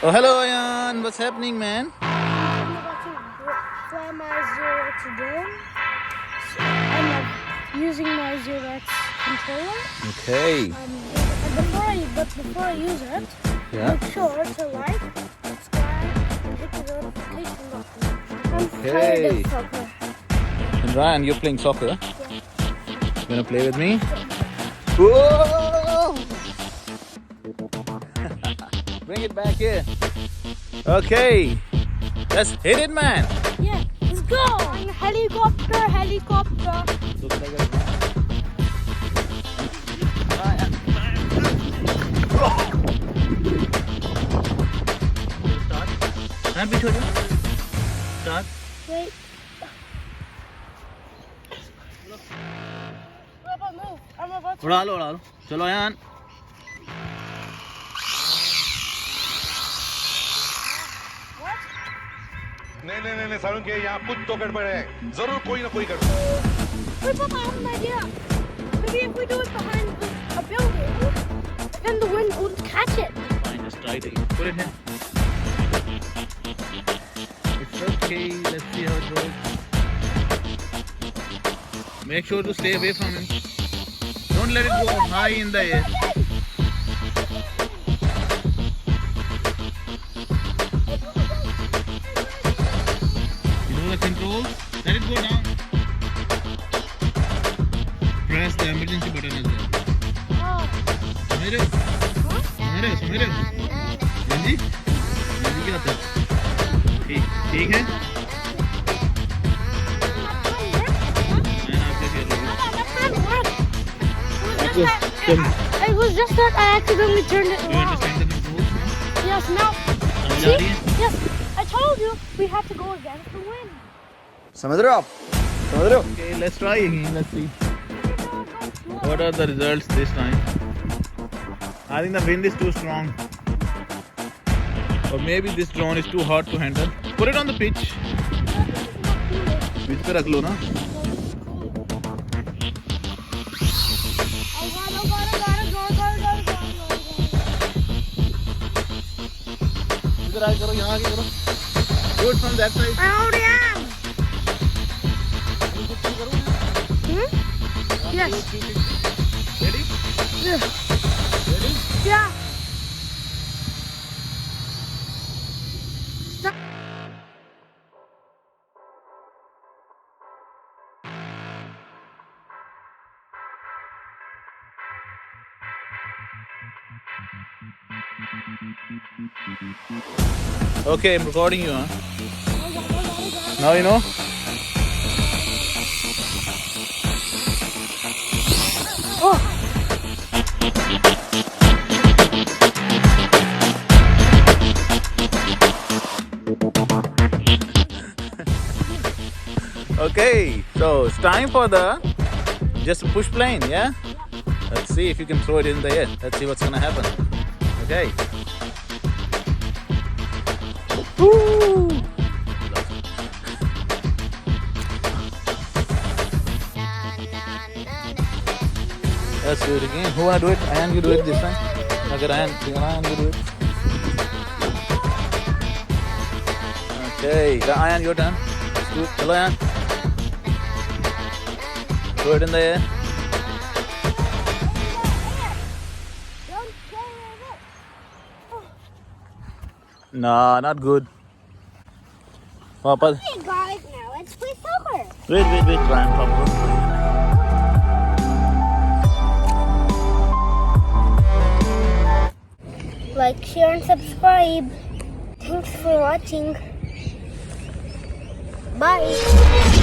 Oh, hello, Aayan. What's happening, man? I'm about to fly my 0x drone. So I'm using my 0x controller. Okay. Before I use it, Yeah. make sure to like, subscribe, and hit the notification button. I'm tired Okay. of soccer. And Ryan, you're playing soccer. Yeah. You wanna play with me? Whoa! Bring it back here. Okay. Let's hit it, man. Yeah, let's go! Helicopter. Looks like a Ryan. Start. Ryan, picture you. Start. Wait. Move. I'm about to. उड़ा लो चलो यान What? नहीं सारुण के यहाँ कुछ तो गड़बड़ है जरूर कोई ना कोई गड़बड़ Wait, Papa, I have an idea. Maybe if we do it behind a building, then the wind won't catch it. Fine, just try it. Put it here. It's okay. Let's see how it goes. Make sure to stay away from him. Don't let it go high in the air. You know the controls? Let it go down. Press the emergency button as well. Oh. समझ रहे हो? जी क्या होता है? ठीक है? It was just that I accidentally turned it You around. understand the controls now? Yes, now. समझ आ See? रही है? Yes, I told you we have to go against the wind. समझ रहे हो आप समझ रहे हो Okay, let's try again. Let's see. What are the results this time? I think the wind is too strong. Or maybe this drone is too hard to handle. Put it on the pitch. Pitch पे रख लो ना. इधर आके करो यहाँ आके करो. Do it from that side. I already am. Yes. Ready? Yeah. Ready? Yeah. Okay, I'm recording you, huh? Now you know? Okay, so it's time for the just a push plane, yeah? Let's see if you can throw it in the air. Let's see what's gonna happen. Okay. Woo! Let's do it again. Who wanna do it? Aayan, you do it this time. Okay, Aayan, you do it. Okay, Aayan, your turn. Let's do it. Hello, Aayan. Throw it in the air. Nah, not good. Papa. Hey guys, now let's play soccer. Wait, Ryan, Papa. Like, share, and subscribe. Thanks for watching. Bye.